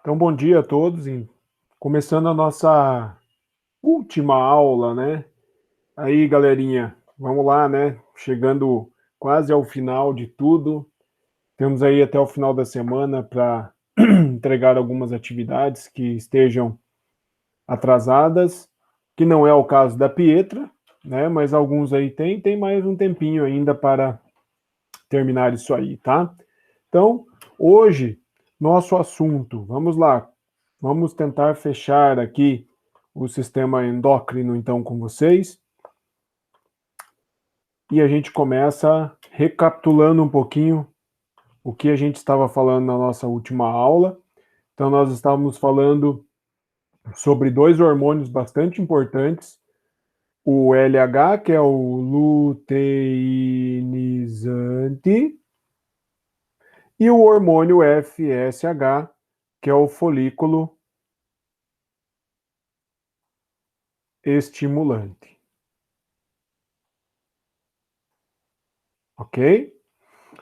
Então, bom dia a todos. Começando a nossa última aula, né? Aí, galerinha, vamos lá, né? Chegando quase ao final de tudo. Temos aí até o final da semana para entregar algumas atividades que estejam atrasadas, que não é o caso da Pietra, né? Mas alguns aí tem mais um tempinho ainda para terminar isso aí, tá? Então, hoje, nosso assunto, vamos lá, vamos tentar fechar aqui o sistema endócrino, então, com vocês. E a gente começa recapitulando um pouquinho o que a gente estava falando na nossa última aula. Então, nós estávamos falando sobre dois hormônios bastante importantes, o LH, que é o luteinizante, e o hormônio FSH, que é o folículo estimulante. Ok?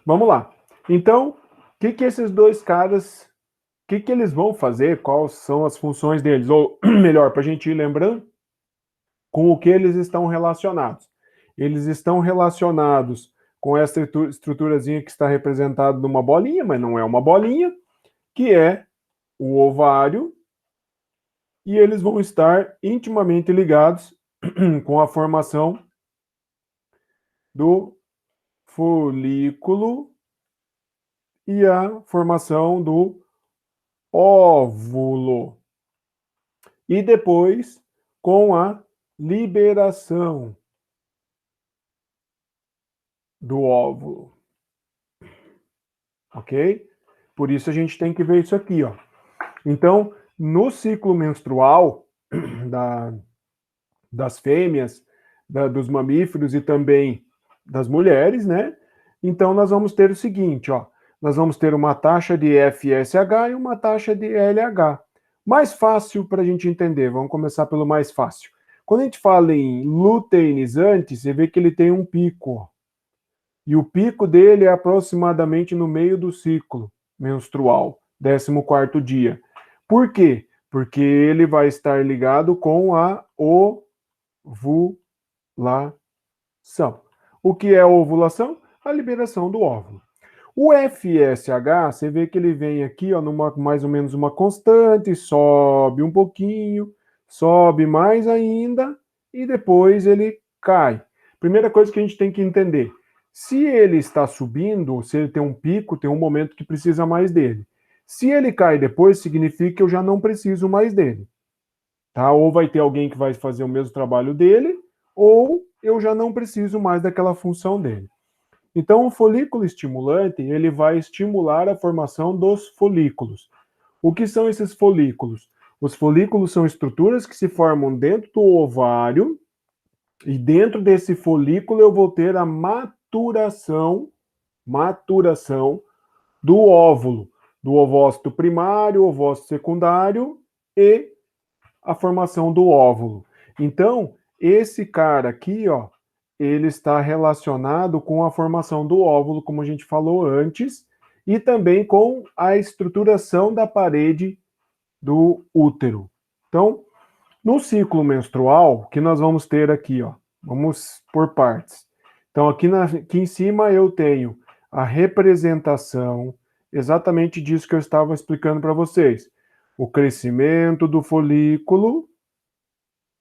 Vamos lá. Então, o que esses dois caras, o que eles vão fazer? Quais são as funções deles? Ou, melhor, para a gente ir lembrando, com o que eles estão relacionados. Eles estão relacionados com essa estruturazinha que está representada numa bolinha, mas não é uma bolinha, que é o ovário, e eles vão estar intimamente ligados com a formação do folículo e a formação do óvulo. E depois com a liberação do óvulo. Ok? Por isso a gente tem que ver isso aqui, ó. Então, no ciclo menstrual das fêmeas, dos mamíferos e também das mulheres, né? Então nós vamos ter o seguinte, ó. Nós vamos ter uma taxa de FSH e uma taxa de LH. Mais fácil para a gente entender, vamos começar pelo mais fácil. Quando a gente fala em luteinizante, você vê que ele tem um pico. E o pico dele é aproximadamente no meio do ciclo menstrual, 14º dia. Por quê? Porque ele vai estar ligado com a ovulação. O que é ovulação? A liberação do óvulo. O FSH, você vê que ele vem aqui, ó, numa mais ou menos uma constante, sobe um pouquinho, sobe mais ainda e depois ele cai. Primeira coisa que a gente tem que entender, se ele está subindo, se ele tem um pico, tem um momento que precisa mais dele. Se ele cai depois, significa que eu já não preciso mais dele. Tá? Ou vai ter alguém que vai fazer o mesmo trabalho dele, ou eu já não preciso mais daquela função dele. Então, o folículo estimulante, ele vai estimular a formação dos folículos. O que são esses folículos? Os folículos são estruturas que se formam dentro do ovário, e dentro desse folículo eu vou ter a maturação do óvulo, do ovócito primário, ovócito secundário e a formação do óvulo. Então, esse cara aqui, ó, ele está relacionado com a formação do óvulo, como a gente falou antes, e também com a estruturação da parede do útero. Então, no ciclo menstrual, o que nós vamos ter aqui, ó, vamos por partes. Então, aqui em cima eu tenho a representação exatamente disso que eu estava explicando para vocês. O crescimento do folículo,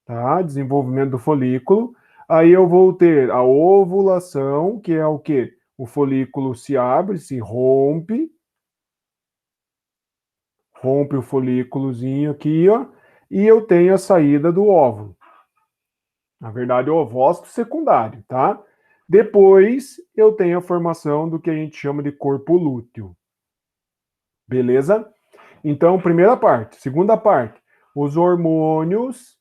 tá? Desenvolvimento do folículo. Aí eu vou ter a ovulação, que é o quê? O folículo se abre, se rompe o folículozinho aqui, ó, e eu tenho a saída do óvulo. Na verdade, é o ovócito secundário, tá? Depois eu tenho a formação do que a gente chama de corpo lúteo. Beleza? Então, primeira parte. Segunda parte, os hormônios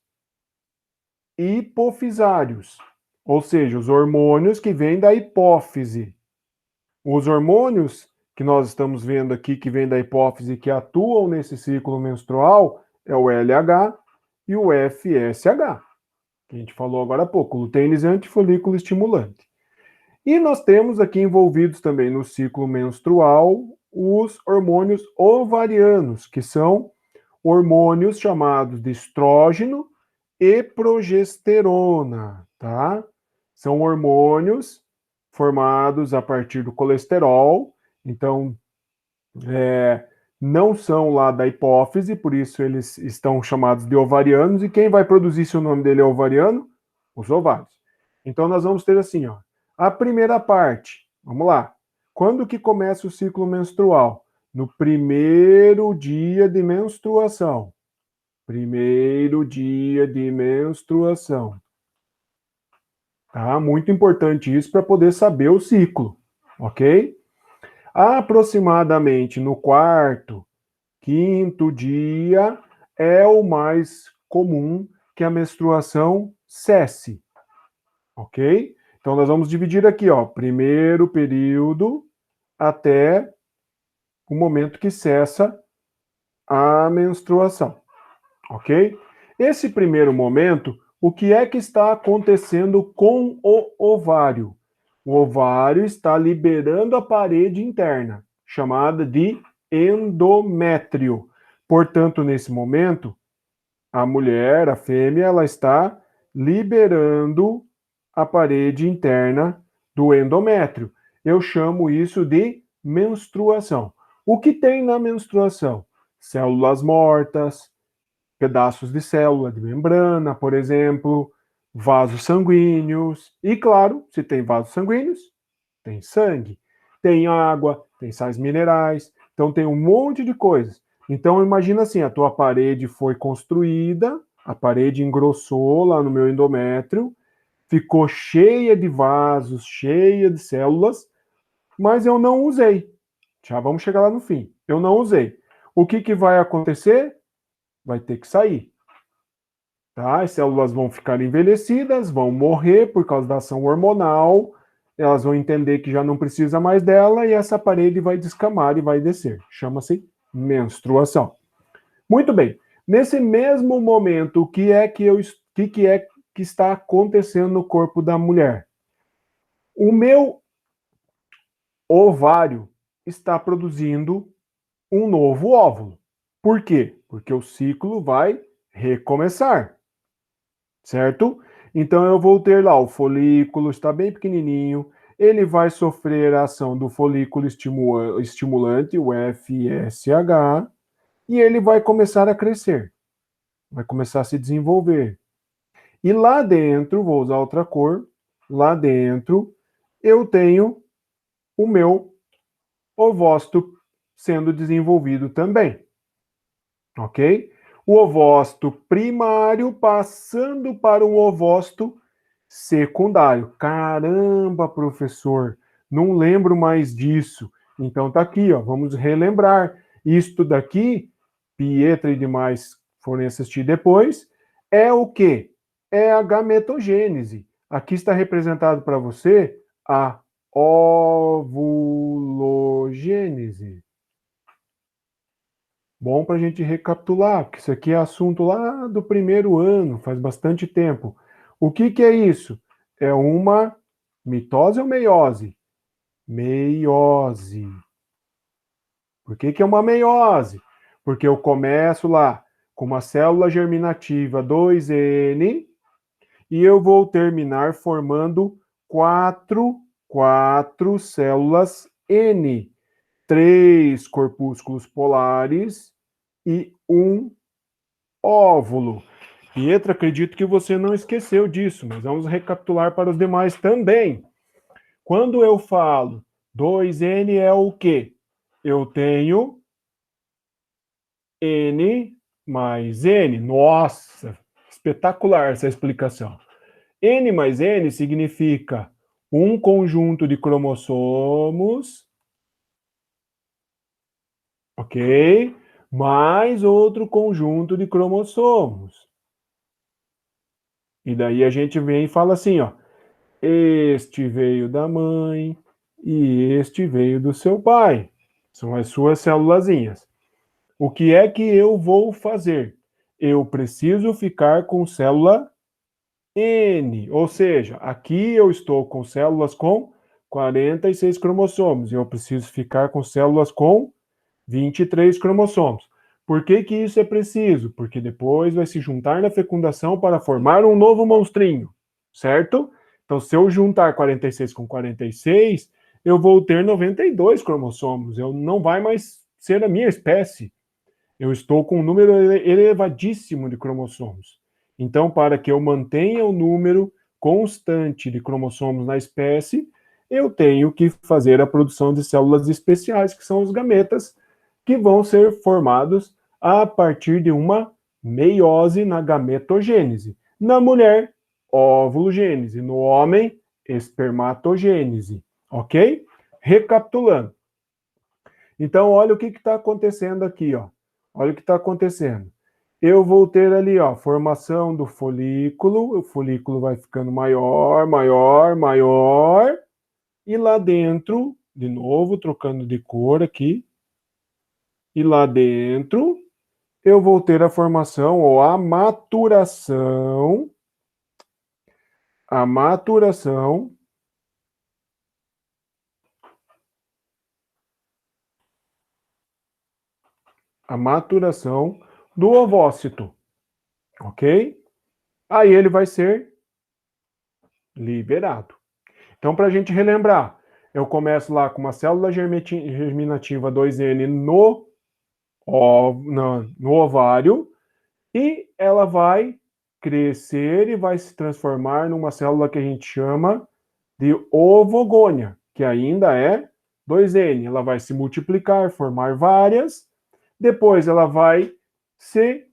hipofisários, ou seja, os hormônios que vêm da hipófise. Os hormônios que nós estamos vendo aqui, que vêm da hipófise, que atuam nesse ciclo menstrual, é o LH e o FSH, que a gente falou agora há pouco, luteinizante e folículo estimulante. E nós temos aqui envolvidos também no ciclo menstrual os hormônios ovarianos, que são hormônios chamados de estrógeno e progesterona, tá? São hormônios formados a partir do colesterol, então não são lá da hipófise, por isso eles estão chamados de ovarianos, e quem vai produzir se o nome dele é ovariano? Os ovários. Então nós vamos ter assim, ó, a primeira parte, vamos lá. Quando que começa o ciclo menstrual? No primeiro dia de menstruação. Primeiro dia de menstruação. Tá? Muito importante isso para poder saber o ciclo, ok? Aproximadamente no quarto, quinto dia é o mais comum que a menstruação cesse, ok? Então nós vamos dividir aqui, ó, primeiro período até o momento que cessa a menstruação, ok? Esse primeiro momento, o que é que está acontecendo com o ovário? O ovário está liberando a parede interna, chamada de endométrio. Portanto, nesse momento, a mulher, a fêmea, ela está liberando a parede interna do endométrio. Eu chamo isso de menstruação. O que tem na menstruação? Células mortas, pedaços de célula, de membrana, por exemplo, vasos sanguíneos. E, claro, se tem vasos sanguíneos, tem sangue, tem água, tem sais minerais. Então, tem um monte de coisas. Então, imagina assim, a tua parede foi construída, a parede engrossou lá no meu endométrio, ficou cheia de vasos, cheia de células, mas eu não usei. Já vamos chegar lá no fim. Eu não usei. O que, que vai acontecer? Vai ter que sair. Tá? As células vão ficar envelhecidas, vão morrer por causa da ação hormonal, elas vão entender que já não precisa mais dela e essa parede vai descamar e vai descer. Chama-se menstruação. Muito bem. Nesse mesmo momento, o que é que está acontecendo no corpo da mulher? O meu ovário está produzindo um novo óvulo. Por quê? Porque o ciclo vai recomeçar, certo? Então eu vou ter lá o folículo, está bem pequenininho, ele vai sofrer a ação do folículo estimulante, o FSH, e ele vai começar a crescer, vai começar a se desenvolver. E lá dentro, vou usar outra cor, lá dentro eu tenho o meu ovócito sendo desenvolvido também, ok? O ovócito primário passando para um ovócito secundário. Caramba, professor, não lembro mais disso. Então tá aqui, ó, vamos relembrar. Isto daqui, Pietra e demais forem assistir depois, é o quê? É a gametogênese. Aqui está representado para você a ovulogênese. Bom para a gente recapitular, porque isso aqui é assunto lá do primeiro ano, faz bastante tempo. O que, que é isso? É uma mitose ou meiose? Meiose. Por que, que é uma meiose? Porque eu começo lá com uma célula germinativa 2N e eu vou terminar formando quatro células N. 3 corpúsculos polares e um óvulo. Pietra, acredito que você não esqueceu disso, mas vamos recapitular para os demais também. Quando eu falo 2N é o quê? Eu tenho N mais N. Nossa, espetacular essa explicação. N mais N significa um conjunto de cromossomos, ok? Mais outro conjunto de cromossomos. E daí a gente vem e fala assim, ó, este veio da mãe e este veio do seu pai. São as suas célulazinhas. O que é que eu vou fazer? Eu preciso ficar com célula N, ou seja, aqui eu estou com células com 46 cromossomos. Eu preciso ficar com células com 23 cromossomos. Por que que isso é preciso? Porque depois vai se juntar na fecundação para formar um novo monstrinho, certo? Então, se eu juntar 46 com 46, eu vou ter 92 cromossomos. Eu não vai mais ser a minha espécie. Eu estou com um número elevadíssimo de cromossomos. Então, para que eu mantenha o número constante de cromossomos na espécie, eu tenho que fazer a produção de células especiais, que são os gametas, que vão ser formados a partir de uma meiose na gametogênese. Na mulher, óvulo-gênese. No homem, espermatogênese. Ok? Recapitulando. Então, olha o que está acontecendo aqui, ó. Olha o que está acontecendo. Eu vou ter ali, ó, formação do folículo. O folículo vai ficando maior, maior, maior. E lá dentro, de novo, trocando de cor aqui. E lá dentro, eu vou ter a formação ou a maturação do ovócito, ok? Aí ele vai ser liberado. Então, para a gente relembrar, eu começo lá com uma célula germinativa 2N no ovário e ela vai crescer e vai se transformar numa célula que a gente chama de ovogônia, que ainda é 2N. Ela vai se multiplicar, formar várias, depois ela vai se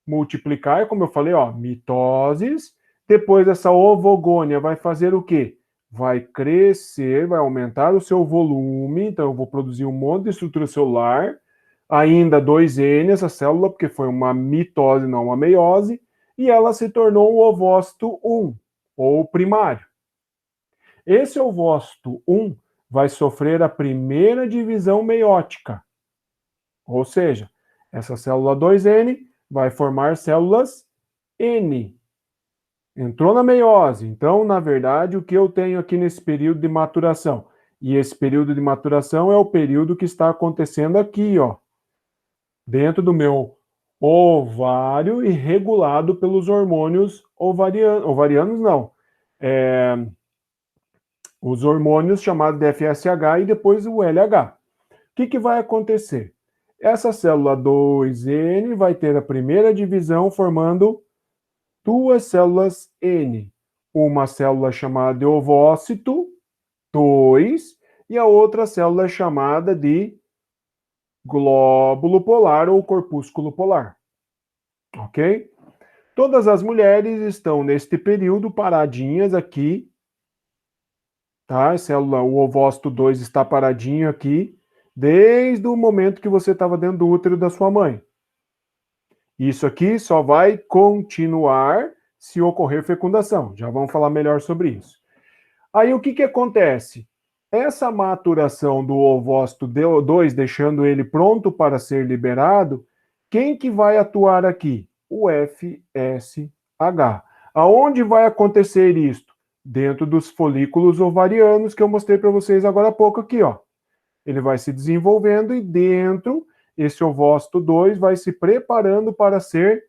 multiplicar, como eu falei, ó, mitoses. Depois essa ovogônia vai fazer o quê? Vai crescer, vai aumentar o seu volume, então eu vou produzir um monte de estrutura celular, ainda 2N essa célula, porque foi uma mitose, não uma meiose, e ela se tornou um ovócito 1, ou primário. Esse ovócito 1 vai sofrer a primeira divisão meiótica, ou seja, essa célula 2N vai formar células N. Entrou na meiose. Então, na verdade, o que eu tenho aqui nesse período de maturação? E esse período de maturação é o período que está acontecendo aqui, ó, dentro do meu ovário e regulado pelos hormônios ovarianos. Ovarianos não. Os hormônios chamados de FSH e depois o LH. O que vai acontecer? Essa célula 2N vai ter a primeira divisão formando duas células N. Uma célula chamada de ovócito 2 e a outra célula chamada de glóbulo polar ou corpúsculo polar. Ok? Todas as mulheres estão neste período paradinhas aqui, tá? A célula, o ovócito 2 está paradinho aqui, desde o momento que você estava dentro do útero da sua mãe. Isso aqui só vai continuar se ocorrer fecundação. Já vamos falar melhor sobre isso. Aí o que acontece? Essa maturação do ovócito 2, deixando ele pronto para ser liberado, quem que vai atuar aqui? O FSH. Aonde vai acontecer isto? Dentro dos folículos ovarianos que eu mostrei para vocês agora há pouco aqui, ó. Ele vai se desenvolvendo e dentro, esse ovócito 2 vai se preparando para ser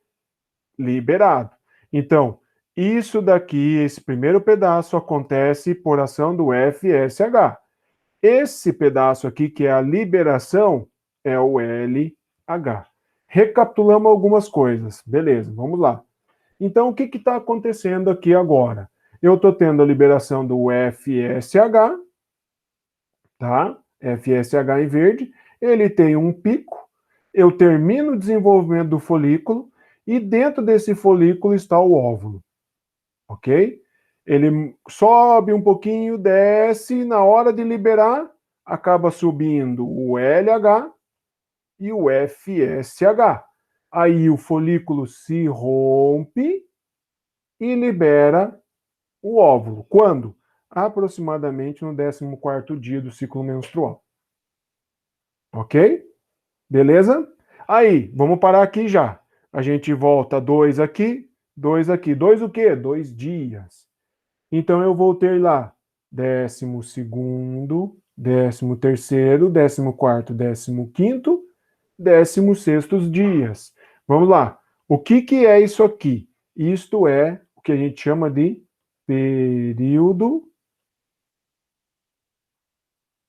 liberado. Então, isso daqui, esse primeiro pedaço, acontece por ação do FSH. Esse pedaço aqui, que é a liberação, é o LH. Recapitulamos algumas coisas. Beleza, vamos lá. Então, o que está acontecendo aqui agora? Eu estou tendo a liberação do FSH, tá? FSH em verde. Ele tem um pico. Eu termino o desenvolvimento do folículo e dentro desse folículo está o óvulo. Ok? Ele sobe um pouquinho, desce, na hora de liberar, acaba subindo o LH e o FSH. Aí o folículo se rompe e libera o óvulo. Quando? Aproximadamente no 14º dia do ciclo menstrual. Ok? Beleza? Aí, vamos parar aqui já. A gente volta 2 aqui, 2 aqui. 2 o quê? 2 dias. Então eu vou ter lá 12º, 13º, 14º, 15º, 16º dias. Vamos lá. O que é isso aqui? Isto é o que a gente chama de período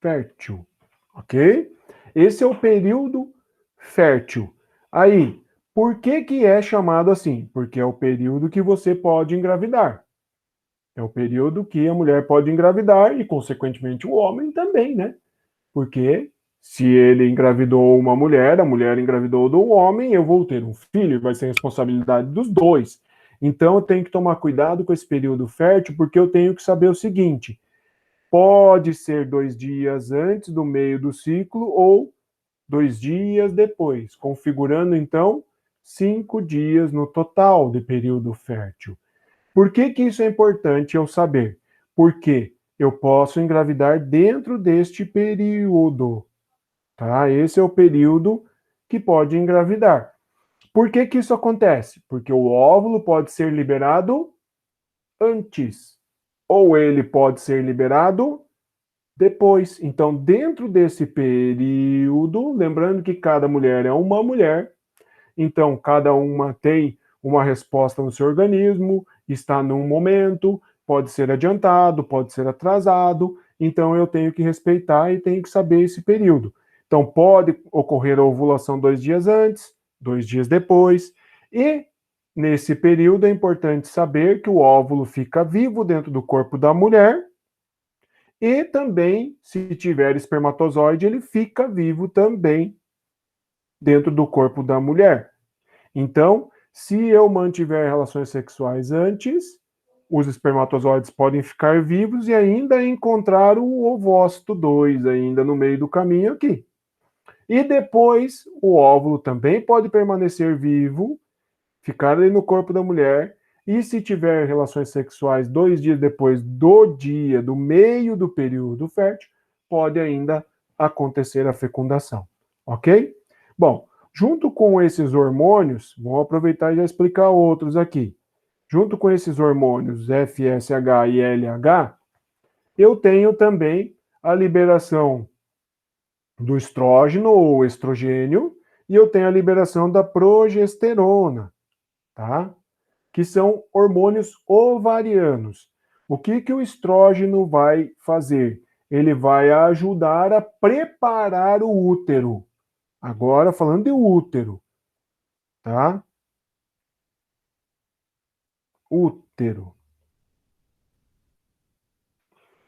fértil, ok? Esse é o período fértil. Aí, por que é chamado assim? Porque é o período que você pode engravidar. É o período que a mulher pode engravidar e, consequentemente, o homem também, né? Porque se ele engravidou uma mulher, a mulher engravidou do homem, eu vou ter um filho, vai ser responsabilidade dos dois. Então eu tenho que tomar cuidado com esse período fértil, porque eu tenho que saber o seguinte: pode ser 2 dias antes do meio do ciclo ou 2 dias depois, configurando então 5 dias no total de período fértil. Por que isso é importante eu saber? Porque eu posso engravidar dentro deste período, tá? Esse é o período que pode engravidar. Por que isso acontece? Porque o óvulo pode ser liberado antes, ou ele pode ser liberado depois. Então, dentro desse período, lembrando que cada mulher é uma mulher, então cada uma tem uma resposta no seu organismo, está num momento, pode ser adiantado, pode ser atrasado, então eu tenho que respeitar e tenho que saber esse período. Então, pode ocorrer a ovulação 2 dias antes, 2 dias depois, e nesse período é importante saber que o óvulo fica vivo dentro do corpo da mulher e também, se tiver espermatozoide, ele fica vivo também dentro do corpo da mulher. Então, se eu mantiver relações sexuais antes, os espermatozoides podem ficar vivos e ainda encontrar o ovócito 2 ainda no meio do caminho aqui. E depois, o óvulo também pode permanecer vivo, ficar ali no corpo da mulher, e se tiver relações sexuais 2 dias depois do meio do período fértil, pode ainda acontecer a fecundação, ok? Bom, junto com esses hormônios, vamos aproveitar e já explicar outros aqui. Junto com esses hormônios FSH e LH, eu tenho também a liberação do estrógeno ou estrogênio e eu tenho a liberação da progesterona, tá? Que são hormônios ovarianos. O que o estrógeno vai fazer? Ele vai ajudar a preparar o útero. Agora falando de útero, tá? Útero.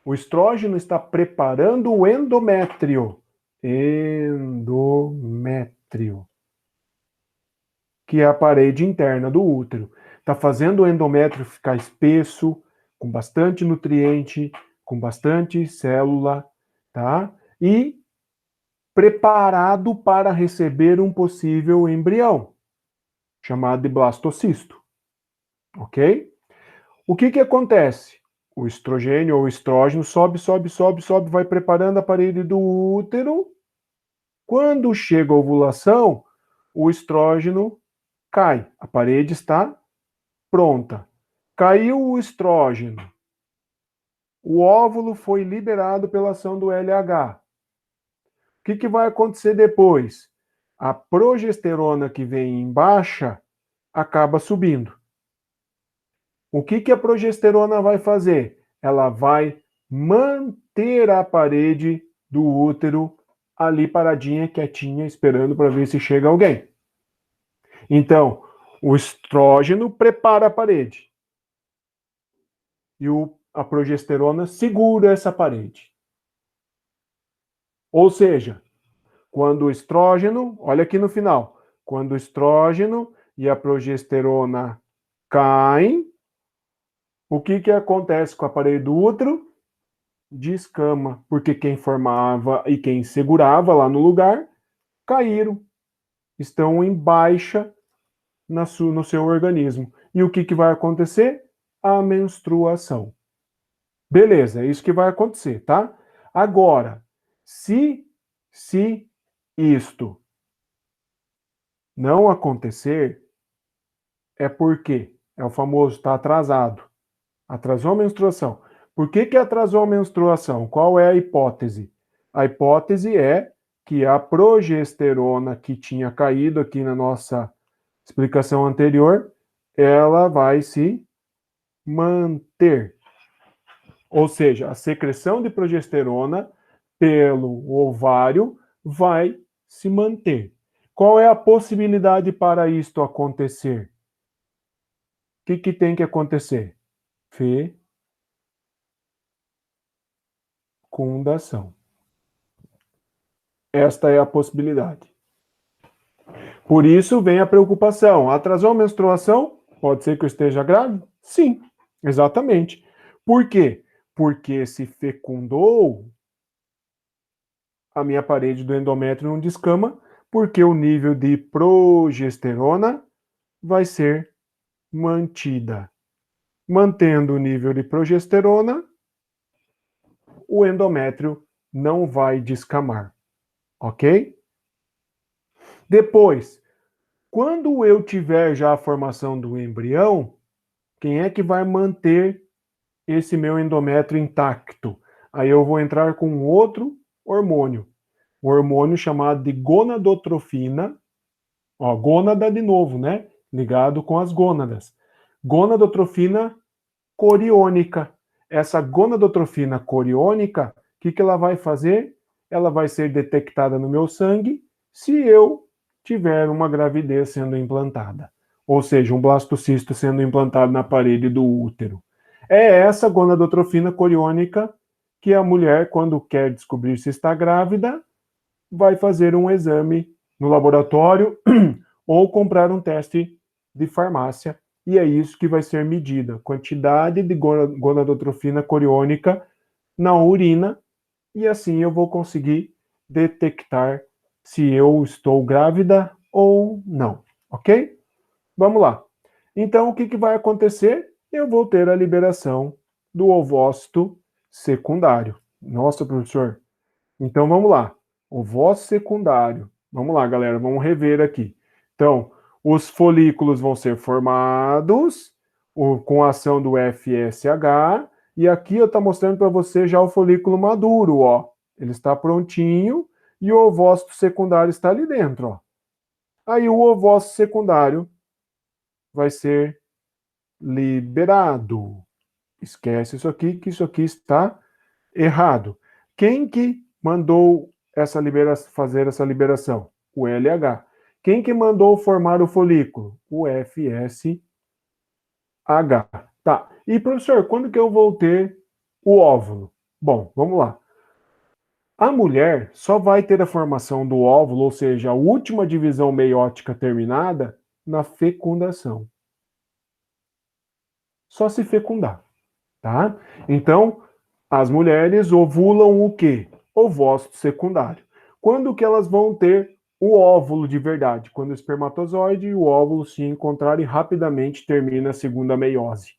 O estrógeno está preparando o endométrio. Endométrio, que é a parede interna do útero. Está fazendo o endométrio ficar espesso, com bastante nutriente, com bastante célula, tá? E preparado para receber um possível embrião, chamado de blastocisto, ok? O que acontece? O estrogênio ou o estrógeno sobe, sobe, sobe, sobe, vai preparando a parede do útero. Quando chega a ovulação, o estrógeno cai, a parede está pronta. Caiu o estrógeno, o óvulo foi liberado pela ação do LH. O que vai acontecer depois? A progesterona que vem em baixa acaba subindo. O que a progesterona vai fazer? Ela vai manter a parede do útero ali paradinha, quietinha, esperando para ver se chega alguém. Então, o estrógeno prepara a parede e a progesterona segura essa parede. Ou seja, quando o estrógeno, olha aqui no final, quando o estrógeno e a progesterona caem, o que acontece com a parede do útero? Descama, porque quem formava e quem segurava lá no lugar caíram, estão em baixa no seu organismo. E o que vai acontecer? A menstruação. Beleza, é isso que vai acontecer, tá? Agora, se isto não acontecer, é porque é o famoso está atrasado. Atrasou a menstruação. Por que atrasou a menstruação? Qual é a hipótese? A hipótese é que a progesterona que tinha caído aqui na nossa explicação anterior, ela vai se manter. Ou seja, a secreção de progesterona pelo ovário vai se manter. Qual é a possibilidade para isto acontecer? O que tem que acontecer? Fecundação. Esta é a possibilidade. Por isso vem a preocupação. Atrasou a menstruação? Pode ser que eu esteja grávida? Sim, exatamente. Por quê? Porque se fecundou, a minha parede do endométrio não descama, porque o nível de progesterona vai ser mantida. Mantendo o nível de progesterona, o endométrio não vai descamar, ok? Depois, quando eu tiver já a formação do embrião, quem é que vai manter esse meu endométrio intacto? Aí eu vou entrar com outro hormônio, um hormônio chamado de gonadotrofina, ó, gônada de novo, né? Ligado com as gônadas. Gonadotrofina coriônica. Essa gonadotrofina coriônica, o que ela vai fazer? Ela vai ser detectada no meu sangue se eu tiver uma gravidez sendo implantada. Ou seja, um blastocisto sendo implantado na parede do útero. É essa gonadotrofina coriônica que a mulher, quando quer descobrir se está grávida, vai fazer um exame no laboratório ou comprar um teste de farmácia. E é isso que vai ser medida, quantidade de gonadotrofina coriônica na urina, e assim eu vou conseguir detectar se eu estou grávida ou não, ok? Vamos lá. Então, o que vai acontecer? Eu vou ter a liberação do ovócito secundário. Nossa, professor. Então, vamos lá. Ovócito secundário. Vamos lá, galera, vamos rever aqui. Então, os folículos vão ser formados com a ação do FSH, e aqui eu estou mostrando para você já o folículo maduro, ó. Ele está prontinho e o ovócito secundário está ali dentro, ó. Aí o ovócito secundário vai ser liberado. Esquece isso aqui, que isso aqui está errado. Quem que mandou fazer essa liberação? O LH. Quem que mandou formar o folículo? O FSH. Tá. E professor, quando que eu vou ter o óvulo? Bom, vamos lá. A mulher só vai ter a formação do óvulo, ou seja, a última divisão meiótica terminada, na fecundação. Só se fecundar, tá? Então, as mulheres ovulam o quê? Ovócito secundário. Quando que elas vão ter o óvulo de verdade? Quando o espermatozoide e o óvulo se encontrarem, rapidamente termina a segunda meiose.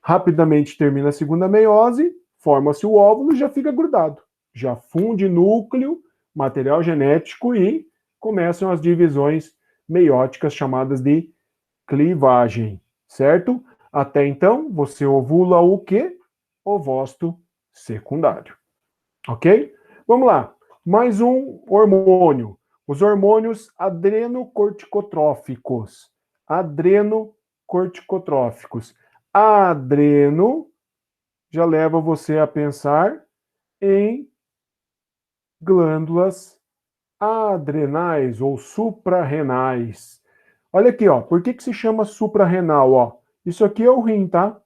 Rapidamente termina a segunda meiose, forma-se o óvulo e já fica grudado. Já funde núcleo, material genético e começam as divisões meióticas chamadas de clivagem, certo? Até então, você ovula o quê? Ovócito secundário. Ok? Vamos lá. Mais um hormônio. Os hormônios adrenocorticotróficos. Adrenocorticotróficos. Adreno já leva você a pensar em glândulas adrenais ou suprarrenais. Olha aqui, ó. Por que se chama suprarrenal, ó? Isso aqui é o rim, tá?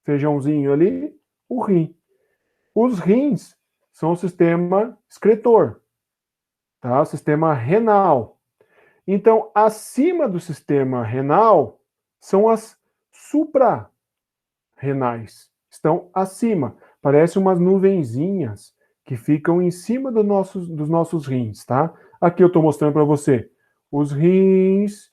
Feijãozinho ali, o rim. Os rins são o sistema excretor, tá? O sistema renal. Então, acima do sistema renal são as suprarrenais. Estão acima. Parecem umas nuvenzinhas que ficam em cima dos nossos rins, tá? Aqui eu estou mostrando para você os rins,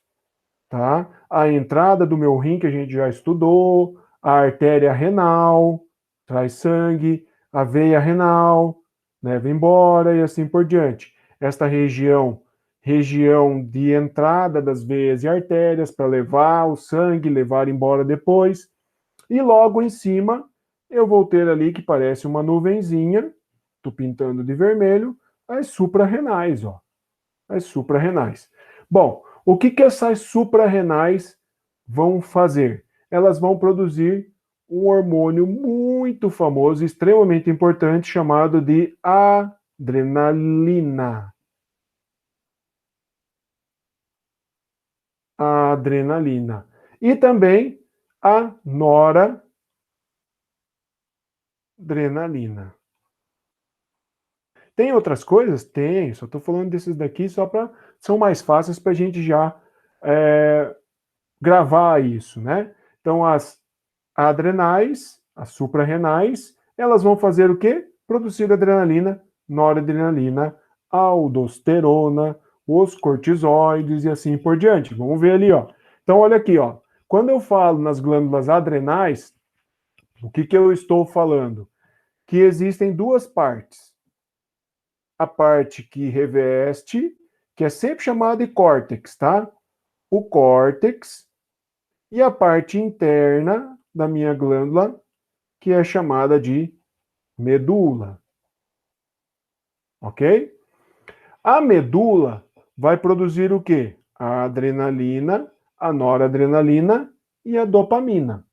tá? A entrada do meu rim que a gente já estudou, a artéria renal, traz sangue, a veia renal, leva embora e assim por diante. Esta região de entrada das veias e artérias para levar o sangue, levar embora depois. E logo em cima eu vou ter ali que parece uma nuvenzinha, estou pintando de vermelho, as suprarrenais, ó. As suprarrenais. Bom, o que essas suprarrenais vão fazer? Elas vão produzir um hormônio muito famoso, extremamente importante, chamado de adrenalina. A adrenalina. E também a noradrenalina. Tem outras coisas? Tem, só estou falando desses daqui só para. São mais fáceis para a gente já gravar isso, né? Então, as adrenais, as suprarrenais, elas vão fazer o quê? Produzir adrenalina, noradrenalina, aldosterona, os cortisoides e assim por diante. Vamos ver ali, ó. Então, olha aqui, ó. Quando eu falo nas glândulas adrenais, o que eu estou falando? Que existem duas partes. A parte que reveste, que é sempre chamada de córtex, tá? O córtex e a parte interna da minha glândula, que é chamada de medula. Ok? A medula vai produzir o quê? A adrenalina, a noradrenalina e a dopamina.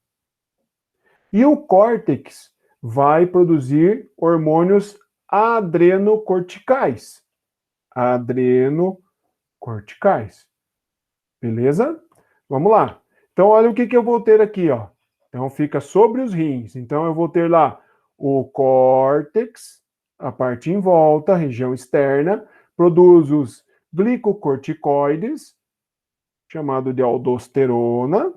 E o córtex vai produzir hormônios adrenocorticais. Adrenocorticais. Beleza? Vamos lá. Então, olha o que eu vou ter aqui, ó. Então, fica sobre os rins. Então, eu vou ter lá o córtex, a parte em volta, a região externa, produz os glicocorticoides, chamado de aldosterona,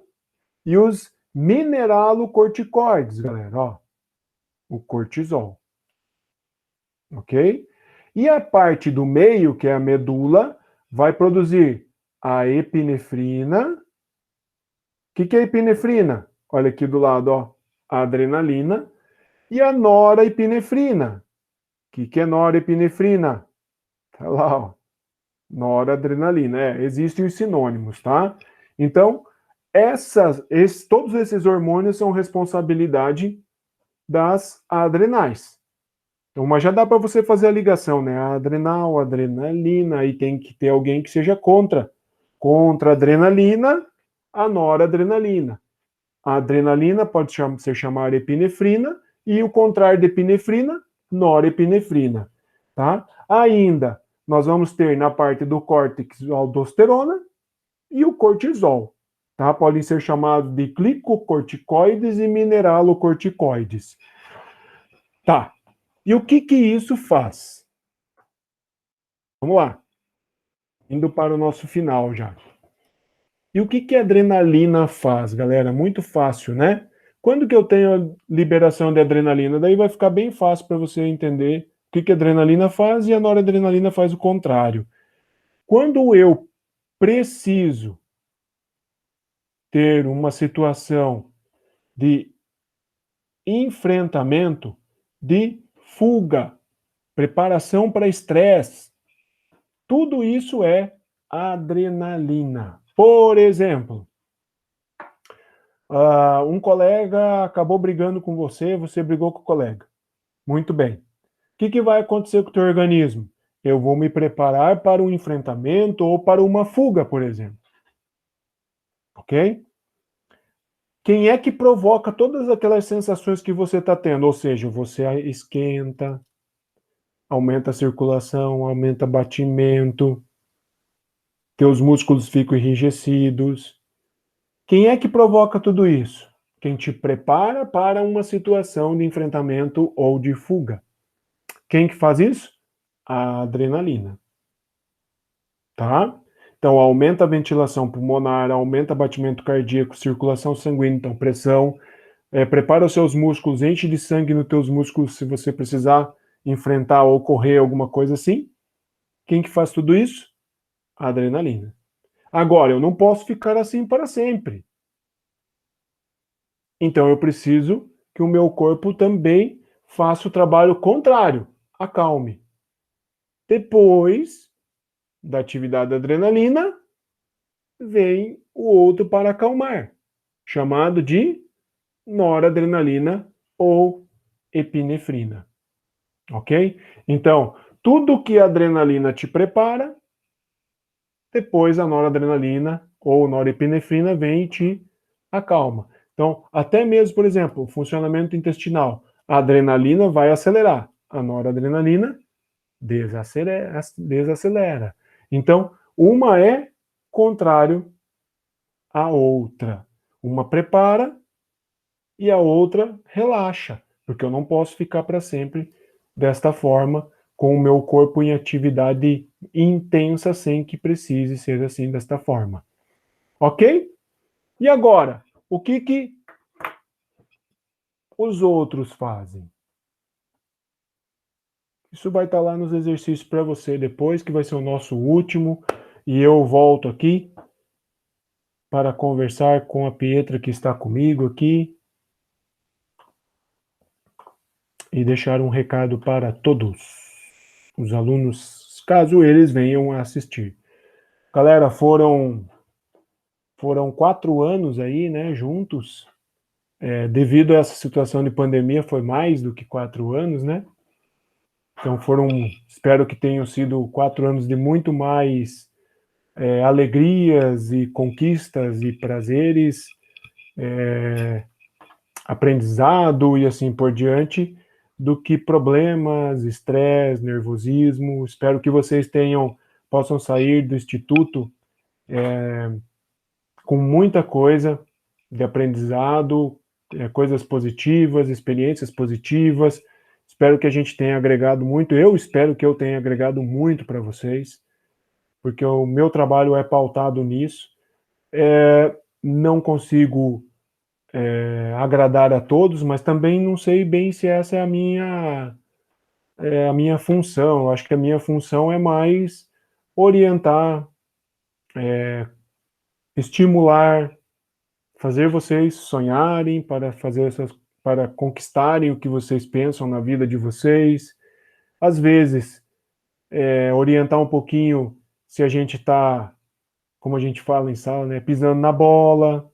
e os mineralocorticoides, galera, ó. O cortisol. Ok? E a parte do meio, que é a medula, vai produzir a epinefrina. O que é a epinefrina? Olha aqui do lado, ó, a adrenalina. E a norepinefrina. O que é norepinefrina? Tá lá, ó, noradrenalina. Existem os sinônimos, tá? Então, todos esses hormônios são responsabilidade das adrenais. Então, mas já dá para você fazer a ligação, né? A adrenal, a adrenalina, aí tem que ter alguém que seja contra. Contra a adrenalina, a noradrenalina. A adrenalina pode ser chamada epinefrina e o contrário de epinefrina, norepinefrina, tá? Ainda, nós vamos ter na parte do córtex a aldosterona e o cortisol, tá? Podem ser chamados de glicocorticoides e mineralocorticoides. Tá. E o que isso faz? Vamos lá. Indo para o nosso final já. E o que a adrenalina faz, galera? Muito fácil, né? Quando que eu tenho a liberação de adrenalina? Daí vai ficar bem fácil para você entender o que a adrenalina faz e a noradrenalina faz o contrário. Quando eu preciso ter uma situação de enfrentamento, de fuga, preparação para estresse, tudo isso é adrenalina. Por exemplo, um colega acabou brigando com você, você brigou com o colega. Muito bem. O que vai acontecer com o teu organismo? Eu vou me preparar para um enfrentamento ou para uma fuga, por exemplo. Ok? Quem é que provoca todas aquelas sensações que você está tendo? Ou seja, você esquenta, aumenta a circulação, aumenta o batimento, teus músculos ficam enrijecidos. Quem é que provoca tudo isso? Quem te prepara para uma situação de enfrentamento ou de fuga. Quem que faz isso? A adrenalina. Tá? Então, aumenta a ventilação pulmonar, aumenta o batimento cardíaco, circulação sanguínea, então pressão, prepara os seus músculos, enche de sangue nos teus músculos se você precisar enfrentar ou correr alguma coisa assim. Quem que faz tudo isso? A adrenalina. Agora, eu não posso ficar assim para sempre. Então, eu preciso que o meu corpo também faça o trabalho contrário, acalme. Depois da atividade da adrenalina, vem o outro para acalmar, chamado de noradrenalina ou epinefrina, ok? Então, tudo que a adrenalina te prepara, depois a noradrenalina ou norepinefrina vem e te acalma. Então, até mesmo, por exemplo, o funcionamento intestinal, a adrenalina vai acelerar, a noradrenalina desacelera. Então, uma é contrário à outra. Uma prepara e a outra relaxa, porque eu não posso ficar para sempre desta forma, com o meu corpo em atividade intensa, sem que precise ser assim, desta forma. Ok? E agora, o que os outros fazem? Isso vai estar lá nos exercícios para você depois, que vai ser o nosso último, e eu volto aqui para conversar com a Pietra, que está comigo aqui, e deixar um recado para todos os alunos, caso eles venham a assistir. Galera, foram 4 anos aí, né, juntos. Devido a essa situação de pandemia, foi mais do que 4 anos, né? Então espero que tenham sido 4 anos de muito mais alegrias e conquistas e prazeres, aprendizado e assim por diante, do que problemas, estresse, nervosismo. Espero que vocês possam sair do instituto com muita coisa de aprendizado, coisas positivas, experiências positivas. Espero que a gente tenha agregado muito. Eu espero que eu tenha agregado muito para vocês, porque o meu trabalho é pautado nisso. Não consigo agradar a todos, mas também não sei bem se essa é a minha função. Eu acho que a minha função é mais orientar, estimular, fazer vocês sonharem para conquistarem o que vocês pensam na vida de vocês. Às vezes, orientar um pouquinho se a gente está, como a gente fala em sala, né, pisando na bola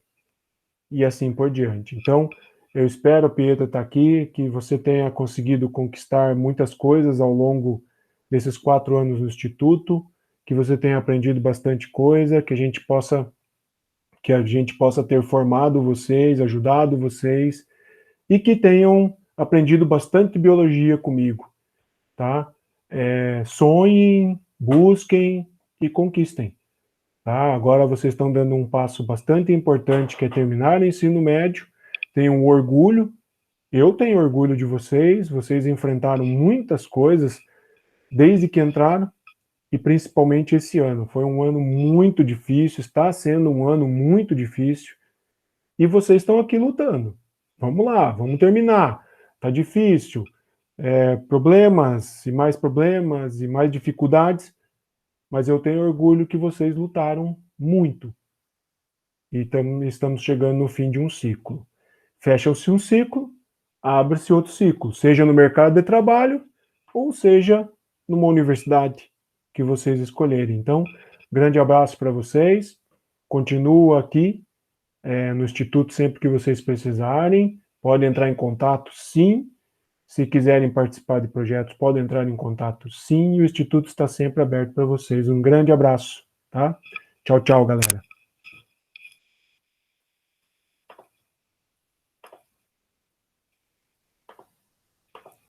e assim por diante. Então, eu espero, Pietra, estar aqui, que você tenha conseguido conquistar muitas coisas ao longo desses 4 anos no Instituto, que você tenha aprendido bastante coisa, que a gente possa ter formado vocês, ajudado vocês, e que tenham aprendido bastante biologia comigo, tá? Sonhem, busquem e conquistem, tá? Agora vocês estão dando um passo bastante importante, que é terminar o ensino médio. Tenham orgulho, eu tenho orgulho de vocês enfrentaram muitas coisas desde que entraram, e principalmente esse ano. Foi um ano muito difícil, está sendo um ano muito difícil, e vocês estão aqui lutando. Vamos lá, vamos terminar. Tá difícil, problemas e mais dificuldades, mas eu tenho orgulho que vocês lutaram muito. E estamos chegando no fim de um ciclo. Fecha-se um ciclo, abre-se outro ciclo, seja no mercado de trabalho ou seja numa universidade que vocês escolherem. Então, grande abraço para vocês. Continuo aqui no Instituto sempre que vocês precisarem. Podem entrar em contato, sim. Se quiserem participar de projetos, podem entrar em contato, sim. E o Instituto está sempre aberto para vocês. Um grande abraço, tá? Tchau, tchau, galera.